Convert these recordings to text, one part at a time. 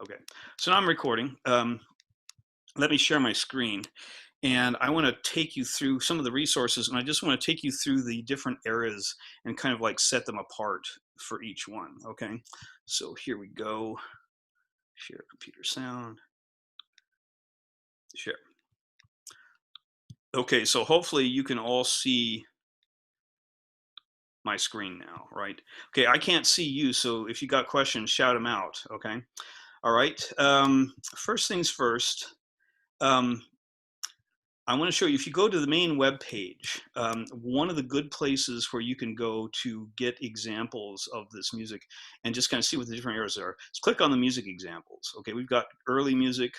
Okay, so now I'm recording. Let me share my screen, and I want to take you through some of the resources, and I just want to take you through the different eras and kind of like set them apart for each one. Okay, so here we go. Share computer sound. Share. Okay, so hopefully you can all see my screen now, right? Okay, I can't see you, so if you got questions, shout them out. Okay, all right. First things first. Um, I want to show you, if you go to the main web page, one of the good places where you can go to get examples of this music and just kind of see what the different eras are, is click on the music examples. Okay, we've got early music,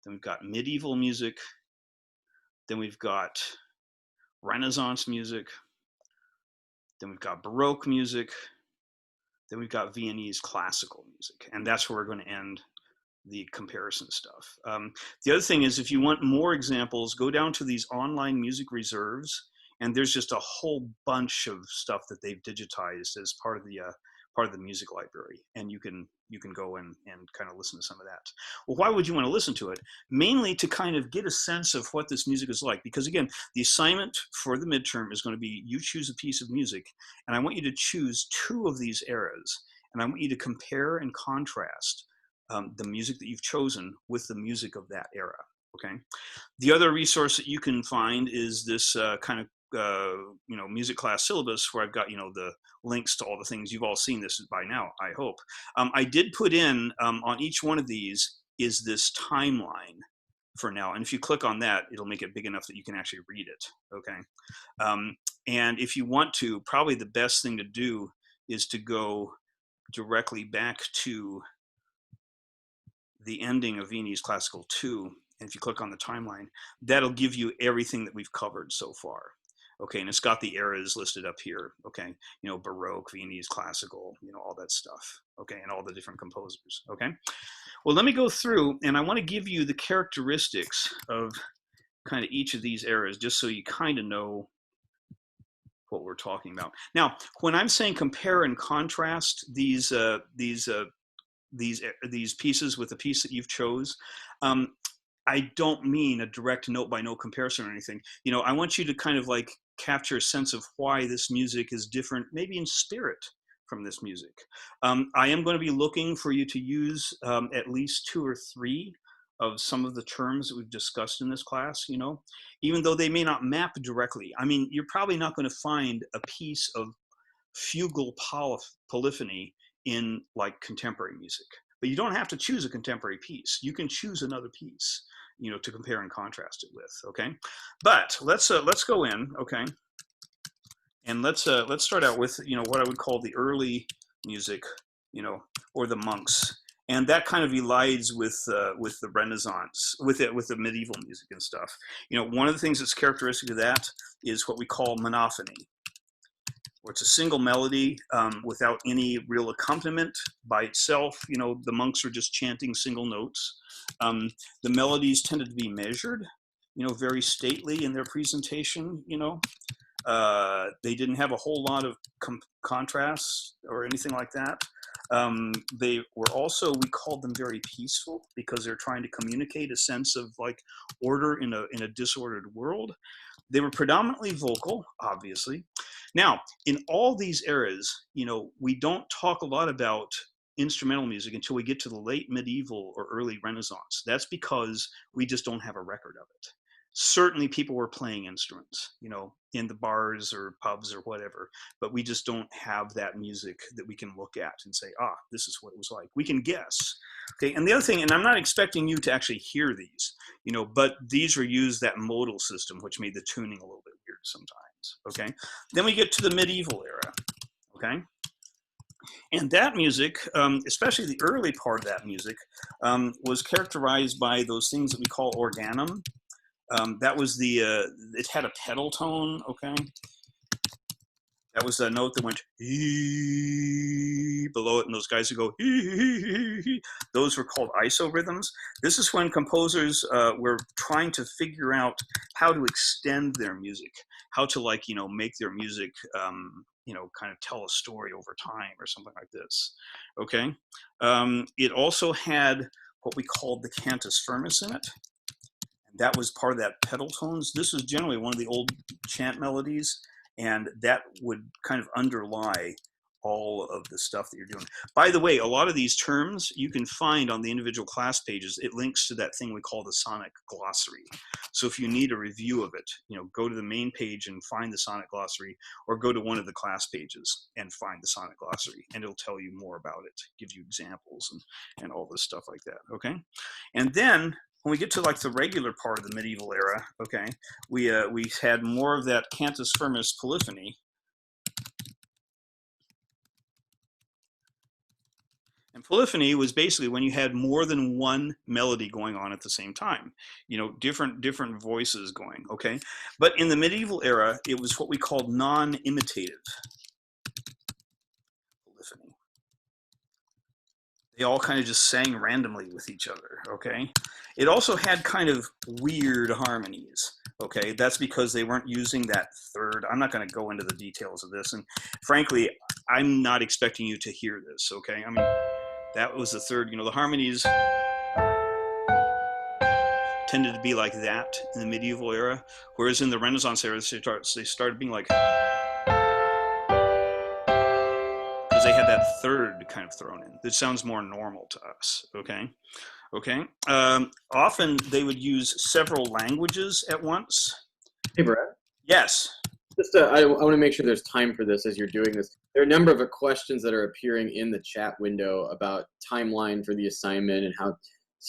then we've got medieval music, then we've got Renaissance music, then we've got Baroque music, then we've got Viennese classical music, and that's where we're going to end the comparison stuff. The other thing is, if you want more examples, go down to these online music reserves, and there's just a whole bunch of stuff that they've digitized as part of the music library, and you can go and kind of listen to some of that. Well, why would you want to listen to it? Mainly to kind of get a sense of what this music is like, because again, the assignment for the midterm is going to be, you choose a piece of music, and I want you to choose two of these eras, and I want you to compare and contrast the music that you've chosen with the music of that era. Okay. The other resource that you can find is this kind of music class syllabus, where I've got the links to all the things. You've all seen this by now, I hope. I did put in on each one of these is this timeline for now, and if you click on that, it'll make it big enough that you can actually read it. Okay. And if you want to, probably the best thing to do is to go directly back to the ending of Viennese Classical 2, and if you click on the timeline, that'll give you everything that we've covered so far. Okay, and it's got the eras listed up here. Okay, Baroque, Viennese Classical, all that stuff. Okay, and all the different composers. Okay, well, let me go through, and I want to give you the characteristics of kind of each of these eras, just so you kind of know what we're talking about. Now, when I'm saying compare and contrast these pieces with the piece that you've chose, I don't mean a direct note by note comparison or anything. I want you to kind of like capture a sense of why this music is different, maybe in spirit, from this music. I am going to be looking for you to use at least 2 or 3 of some of the terms that we've discussed in this class, even though they may not map directly. I mean, you're probably not going to find a piece of fugal polyphony in like contemporary music, but you don't have to choose a contemporary piece. You can choose another piece, to compare and contrast it with. Okay, but let's go in. Okay, and let's start out with what I would call the early music, or the monks, and that kind of elides with the Renaissance, with the medieval music and stuff. One of the things that's characteristic of that is what we call monophony, where it's a single melody without any real accompaniment by itself. The monks are just chanting single notes. The melodies tended to be measured, very stately in their presentation. They didn't have a whole lot of contrasts or anything like that. They were also, we called them very peaceful, because they're trying to communicate a sense of like order in a disordered world. They were predominantly vocal, obviously. Now, in all these eras, we don't talk a lot about instrumental music until we get to the late medieval or early Renaissance. That's because we just don't have a record of it. Certainly people were playing instruments, in the bars or pubs or whatever, but we just don't have that music that we can look at and say, this is what it was like. We can guess. Okay, and the other thing, and I'm not expecting you to actually hear these, but these were used, that modal system, which made the tuning a little bit weird sometimes. Okay, then we get to the medieval era. Okay, and that music, especially the early part of that music, was characterized by those things that we call organum. That was it had a pedal tone. Okay, that was a note that went below it, and those guys who go those were called isorhythms. This is when composers were trying to figure out how to extend their music, how to make their music you know, kind of tell a story over time or something like this. Okay. It also had what we called the cantus firmus in it. That was part of that pedal tones. This was generally one of the old chant melodies, and that would kind of underlie all of the stuff that you're doing. By the way, a lot of these terms you can find on the individual class pages. It links to that thing we call the sonic glossary. So if you need a review of it, you know, go to the main page and find the sonic glossary, or go to one of the class pages and find the sonic glossary, and it'll tell you more about it, give you examples and all this stuff like that, okay? And then when we get to like the regular part of the medieval era, okay, we had more of that cantus firmus polyphony. And polyphony was basically when you had more than one melody going on at the same time, you know, different voices going, okay? But in the medieval era, it was what we called non-imitative polyphony. They all kind of just sang randomly with each other, okay? It also had kind of weird harmonies, okay? That's because they weren't using that third. I'm not going to go into the details of this, and frankly, I'm not expecting you to hear this, okay? I mean, that was the third, you know, the harmonies tended to be like that in the medieval era, whereas in the Renaissance era, they started being like, because they had that third kind of thrown in. That sounds more normal to us, okay? Okay. Often they would use several languages at once. Hey, Brad. Yes. Just I want to make sure there's time for this as you're doing this. There are a number of questions that are appearing in the chat window about timeline for the assignment and how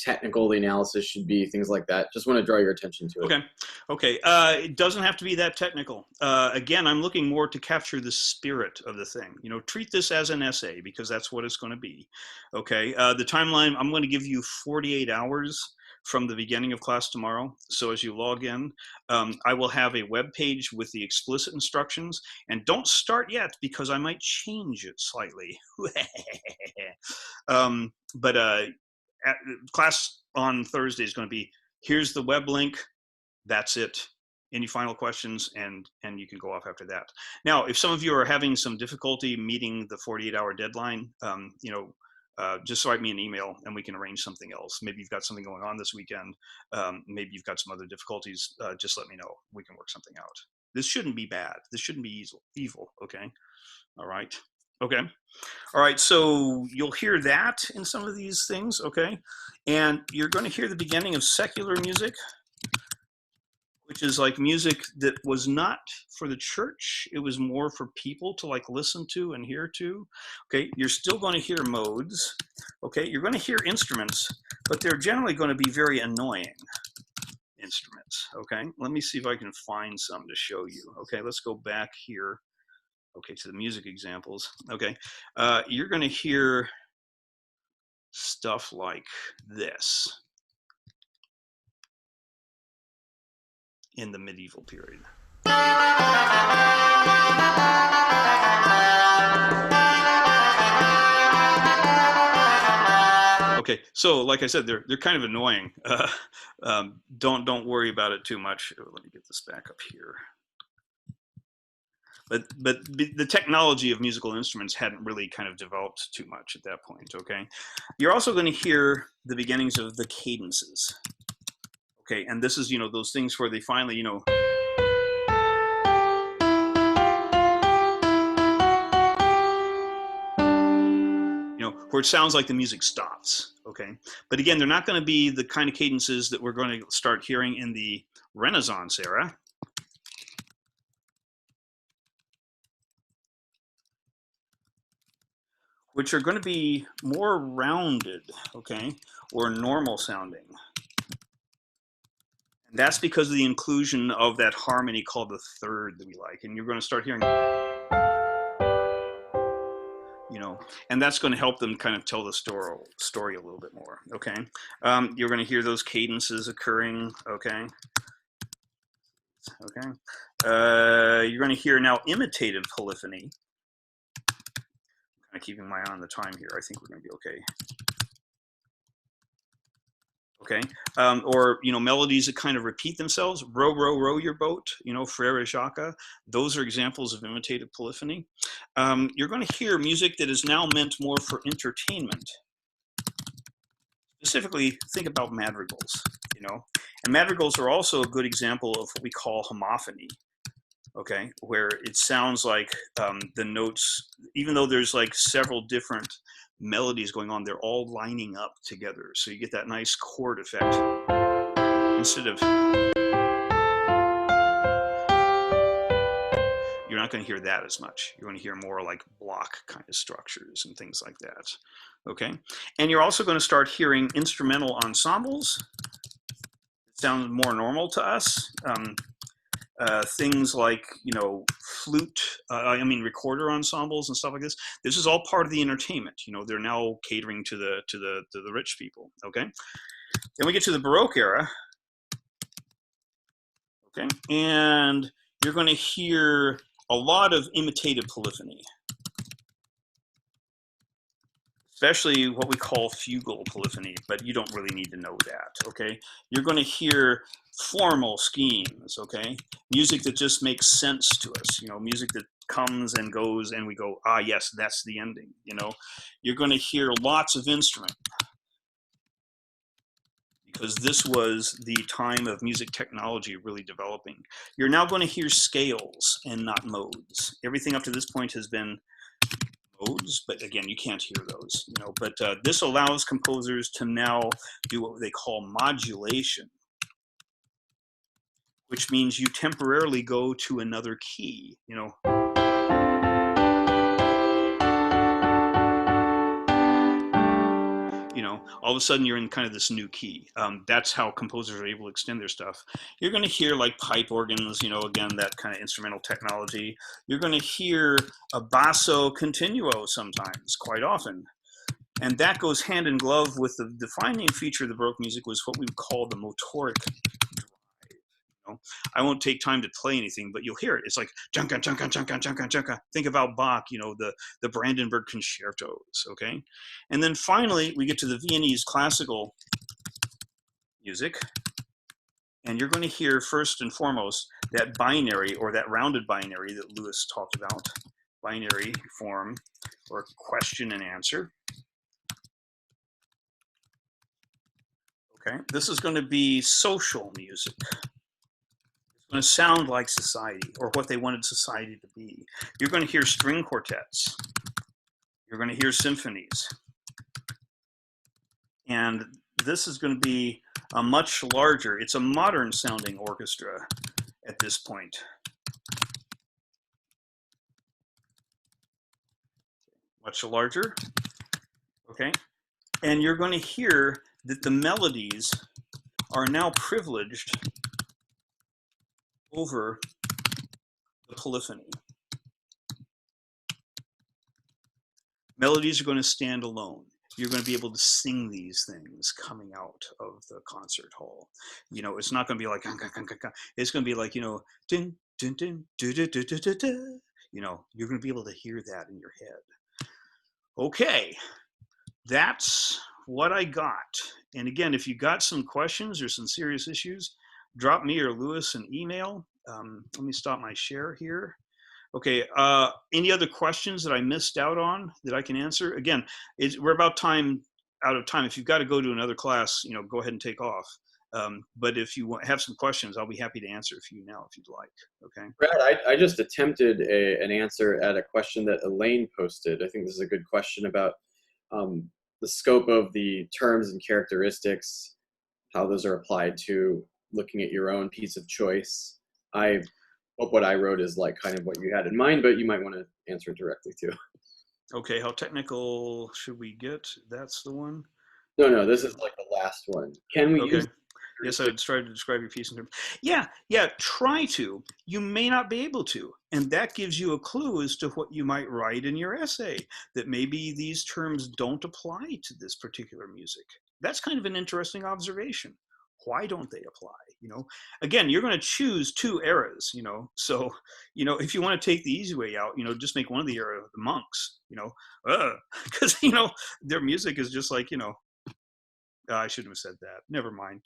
technical the analysis should be, things like that. Just want to draw your attention to it. Okay. Okay. It doesn't have to be that technical. Again, I'm looking more to capture the spirit of the thing. You know, treat this as an essay because that's what it's going to be. Okay. The timeline, I'm going to give you 48 hours from the beginning of class tomorrow. So as you log in, I will have a web page with the explicit instructions, and don't start yet because I might change it slightly. Class on Thursday is going to be, here's the web link, that's it. Any final questions, and you can go off after that. Now, if some of you are having some difficulty meeting the 48-hour deadline, you know, just write me an email and we can arrange something else. Maybe you've got something going on this weekend. Maybe you've got some other difficulties. Just let me know. We can work something out. This shouldn't be bad. This shouldn't be evil, okay? All right. Okay. All right. So you'll hear that in some of these things, okay? And you're going to hear the beginning of secular music, which is like music that was not for the church. It was more for people to like listen to and hear to. Okay, you're still going to hear modes. Okay, you're going to hear instruments, but they're generally going to be very annoying instruments. Okay, let me see if I can find some to show you. Okay, let's go back here. Okay, to the music examples. Okay, you're going to hear stuff like this in the medieval period. Okay, so like I said, they're kind of annoying. Don't worry about it too much. Let me get this back up here. But the technology of musical instruments hadn't really kind of developed too much at that point. Okay, you're also going to hear the beginnings of the cadences. Okay, and this is, you know, those things where they finally, you know, where it sounds like the music stops. Okay, but again, they're not going to be the kind of cadences that we're going to start hearing in the Renaissance era. Which are going to be more rounded, okay, or normal sounding. And that's because of the inclusion of that harmony called the third that we like. And you're going to start hearing, you know, and that's going to help them kind of tell the story a little bit more, okay? You're going to hear those cadences occurring, okay? Okay. You're going to hear now imitative polyphony. Keeping my eye on the time here. I think we're going to be okay. Okay, or melodies that kind of repeat themselves. Row, row, row your boat. Frere Jacques. Those are examples of imitative polyphony. You're going to hear music that is now meant more for entertainment. Specifically, think about madrigals. And madrigals are also a good example of what we call homophony. Okay, where it sounds like the notes, even though there's like several different melodies going on, they're all lining up together. So you get that nice chord effect instead of, you're not going to hear that as much. You're going to hear more like block kind of structures and things like that. Okay, and you're also going to start hearing instrumental ensembles. It sounds more normal to us. Things like flute, recorder ensembles and stuff like this. This is all part of the entertainment. They're now catering to the rich people. Okay, then we get to the Baroque era. Okay, and you're going to hear a lot of imitative polyphony, especially what we call fugal polyphony, but you don't really need to know that. Okay, you're going to hear formal schemes. Okay, music that just makes sense to us. Music that comes and goes and we go, ah, yes, that's the ending. You're going to hear lots of instrument, because this was the time of music technology really developing. You're now going to hear scales and not modes. Everything up to this point has been modes, but again, you can't hear those. But this allows composers to now do what they call modulation, which means you temporarily go to another key. All of a sudden you're in kind of this new key. That's how composers are able to extend their stuff. You're going to hear like pipe organs, again, that kind of instrumental technology. You're going to hear a basso continuo sometimes, quite often. And that goes hand in glove with the defining feature of the Baroque music was what we would call the motoric drive. I won't take time to play anything, but you'll hear it. It's like junka, junka, junka, junka, junka. Think about Bach, the Brandenburg concertos, okay? And then finally, we get to the Viennese classical music. And you're going to hear first and foremost that binary, or that rounded binary that Lewis talked about, binary form, or question and answer. Okay, this is going to be social music. It's going to sound like society, or what they wanted society to be. You're going to hear string quartets. You're going to hear symphonies. And this is going to be a much larger, it's a modern sounding orchestra at this point. Much larger, okay? And you're going to hear that the melodies are now privileged over the polyphony. Melodies are going to stand alone. You're going to be able to sing these things coming out of the concert hall. It's not going to be like, it's going to be like, din, din, din, do, do, do, do, do, do. You're going to be able to hear that in your head. Okay, that's what I got. And again, if you got some questions or some serious issues, drop me or Lewis an email. Let me stop my share here. Okay, any other questions that I missed out on that I can answer? Again, we're about out of time. If you've got to go to another class, go ahead and take off. But if you have some questions, I'll be happy to answer for you now if you'd like. Okay. Brad, I just attempted an answer at a question that Elaine posted. I think this is a good question about the scope of the terms and characteristics, how those are applied to looking at your own piece of choice. I hope what I wrote is like kind of what you had in mind, but you might want to answer it directly too. Okay, how technical should we get? That's the one? No, this is like the last one. Can we use? Yes, I would try to describe your piece in terms. Yeah, try to. You may not be able to. And that gives you a clue as to what you might write in your essay, that maybe these terms don't apply to this particular music. That's kind of an interesting observation. Why don't they apply? Again, you're going to choose two eras, so, if you want to take the easy way out, just make one of the era the monks, because, their music is just like, I shouldn't have said that. Never mind.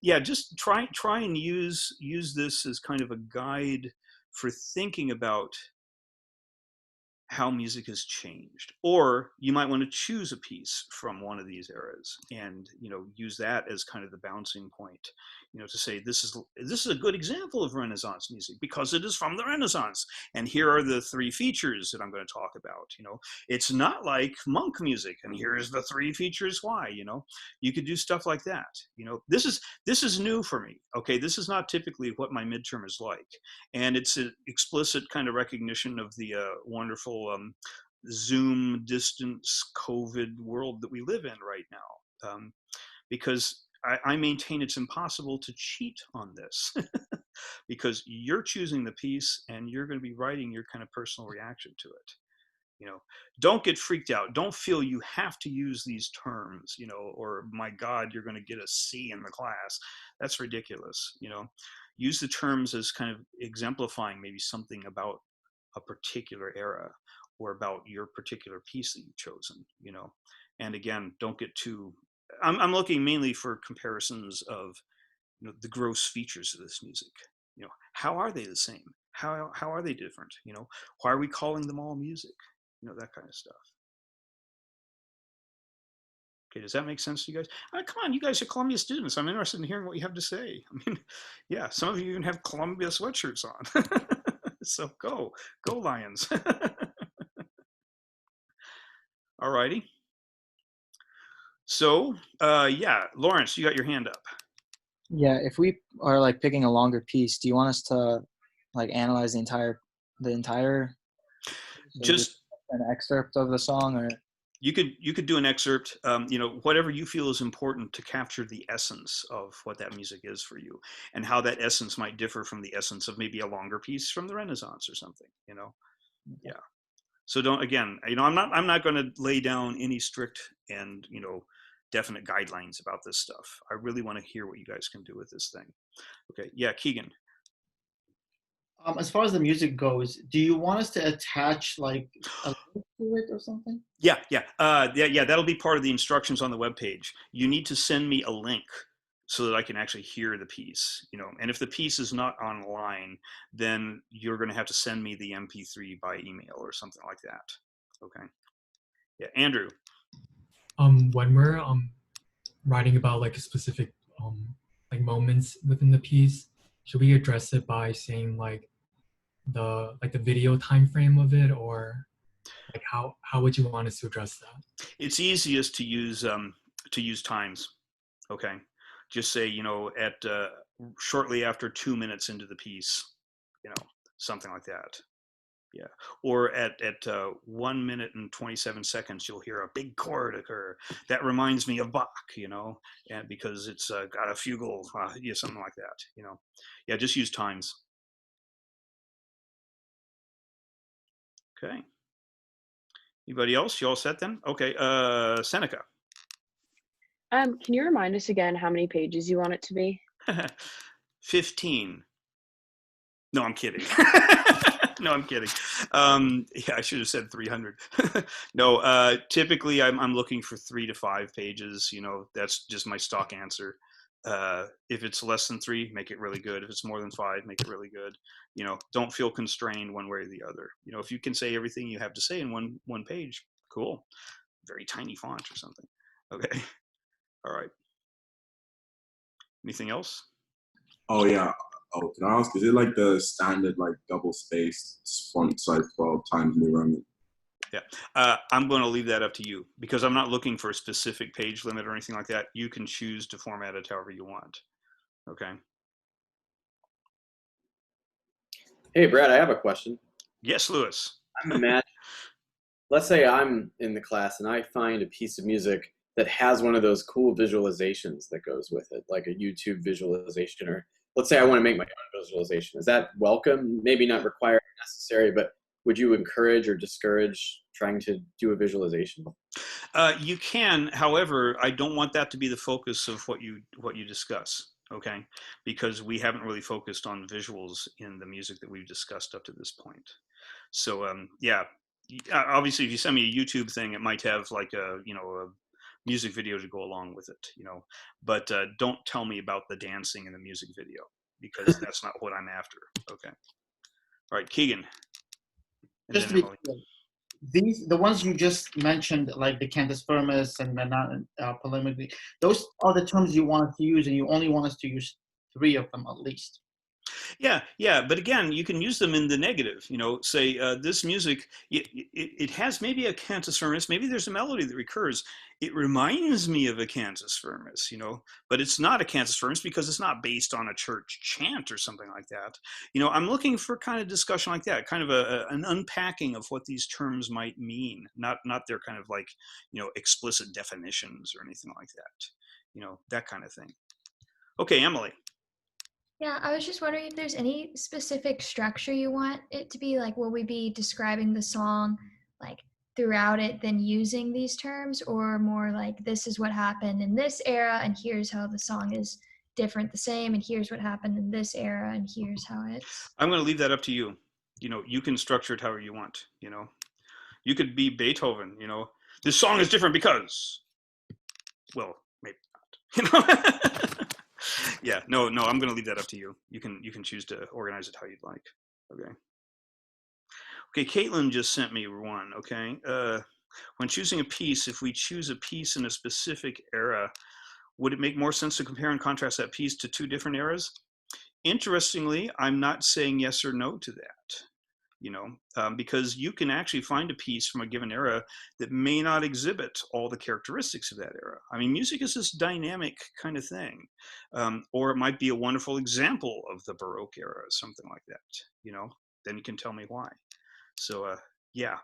Yeah, just try and use this as kind of a guide for thinking about how music has changed. Or you might want to choose a piece from one of these eras and, use that as kind of the bouncing point, to say this is a good example of Renaissance music because it is from the Renaissance, and here are the three features that I'm going to talk about. It's not like monk music, and here's the three features why. You could do stuff like that. This is new for me. Okay, this is not typically what my midterm is like, and it's an explicit kind of recognition of the wonderful Zoom distance COVID world that we live in right now, because I maintain it's impossible to cheat on this because you're choosing the piece and you're going to be writing your kind of personal reaction to it. Don't get freaked out. Don't feel you have to use these terms, or my God, you're going to get a C in the class. That's ridiculous. Use the terms as kind of exemplifying maybe something about a particular era or about your particular piece that you've chosen. And again, don't get too, I'm looking mainly for comparisons of, the gross features of this music. How are they the same? How are they different? Why are we calling them all music? That kind of stuff. Okay, does that make sense to you guys? Come on, you guys are Columbia students. I'm interested in hearing what you have to say. I mean, yeah, some of you even have Columbia sweatshirts on. So go Lions. All righty. So, yeah, Lawrence, you got your hand up. Yeah, if we are like picking a longer piece, do you want us to like analyze the entire Just an excerpt of the song, or you could do an excerpt, whatever you feel is important to capture the essence of what that music is for you, and how that essence might differ from the essence of maybe a longer piece from the Renaissance or something. Yeah. So don't, again, I'm not going to lay down any strict and definite guidelines about this stuff. I really want to hear what you guys can do with this thing. Okay, yeah, Keegan. As far as the music goes, do you want us to attach like a link to it or something? Yeah. That'll be part of the instructions on the webpage. You need to send me a link so that I can actually hear the piece. And if the piece is not online, then you're going to have to send me the MP3 by email or something like that. Okay. Yeah, Andrew. When we're writing about like a specific like moments within the piece, should we address it by saying like the video time frame of it, or like how would you want us to address that? It's easiest to use times. Okay, just say at shortly after 2 minutes into the piece, something like that. Yeah, or at 1 minute and 27 seconds, you'll hear a big chord occur. That reminds me of Bach, and because it's got a fugal, something like that. Yeah, just use times. Okay. Anybody else? You all set then? Okay. Seneca. Can you remind us again how many pages you want it to be? 15. No, I'm kidding. No, I'm kidding. Yeah, I should have said 300. No, typically I'm looking for 3 to 5 pages. That's just my stock answer. If it's less than 3, make it really good. If it's more than 5, make it really good. Don't feel constrained one way or the other. If you can say everything you have to say in one page, cool. Very tiny font or something. Okay. All right. Anything else? Oh yeah. Oh, can I ask? Is it like the standard like double spaced font size 12 times New Roman? Yeah, I'm going to leave that up to you because I'm not looking for a specific page limit or anything like that. You can choose to format it however you want. Okay. Hey, Brad, I have a question. Yes, Lewis. I'm imagining, let's say I'm in the class and I find a piece of music that has one of those cool visualizations that goes with it, like a YouTube visualization, or let's say I want to make my own visualization. Is that welcome? Maybe not required or necessary, but would you encourage or discourage trying to do a visualization? You can, however, I don't want that to be the focus of what you discuss. Okay, because we haven't really focused on visuals in the music that we've discussed up to this point. So yeah, obviously, if you send me a YouTube thing, it might have like a music video to go along with it, you know. But don't tell me about the dancing in the music video, because that's not what I'm after. Okay. All right, Keegan. And Just to then be Emily. clear, the ones you just mentioned, like the cantus firmus and polemically, those are the terms you want to use, and you only want us to use 3 of them at least. Yeah, but again, you can use them in the negative. You know, say this music, it has maybe a cantus firmus, maybe there's a melody that recurs. It reminds me of a cantus firmus, you know, but it's not a cantus firmus because it's not based on a church chant or something like that. You know, I'm looking for kind of discussion like that, kind of an unpacking of what these terms might mean, not their kind of like, you know, explicit definitions or anything like that. You know, that kind of thing. Okay, Emily. Yeah, I was just wondering if there's any specific structure you want it to be. Like, will we be describing the song like throughout it, then using these terms, or more like this is what happened in this era, and here's how the song is different, the same, and here's what happened in this era, and here's how it's. I'm going to leave that up to you. You know, you can structure it however you want. You know, you could be Beethoven. You know, this song is different because, well, maybe not. You know. Yeah, no, I'm going to leave that up to you. You can choose to organize it how you'd like. Okay. Okay, Caitlin just sent me one. Okay. When choosing a piece, if we choose a piece in a specific era, would it make more sense to compare and contrast that piece to 2 different eras? Interestingly, I'm not saying yes or no to that. You know, because you can actually find a piece from a given era that may not exhibit all the characteristics of that era. I mean, music is this dynamic kind of thing, or it might be a wonderful example of the Baroque era, or something like that. You know, then you can tell me why. So, yeah.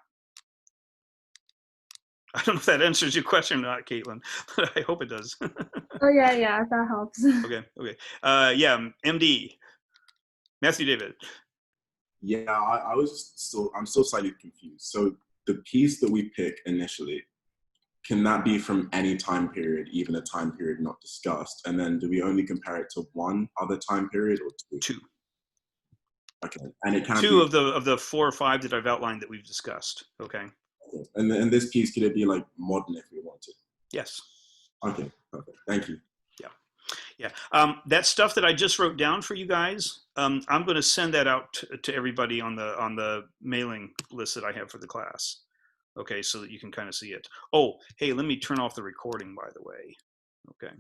I don't know if that answers your question or not, Caitlin, but I hope it does. Oh yeah, that helps. Okay. Yeah, MD, Matthew David. Yeah, I'm still slightly confused. So the piece that we pick initially, can that be from any time period, even a time period not discussed? And then do we only compare it to one other time period or 2? 2. Okay, and it can't 2 be, of the 4 or 5 that I've outlined that we've discussed. Okay. and this piece, could it be like modern if we wanted? Yes. Okay, perfect. Thank you. Yeah. That stuff that I just wrote down for you guys, I'm going to send that out to everybody on the mailing list that I have for the class. Okay, so that you can kind of see it. Oh, hey, let me turn off the recording, by the way. Okay.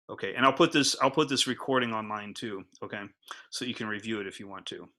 Okay, and I'll put this recording online too. Okay, so you can review it if you want to.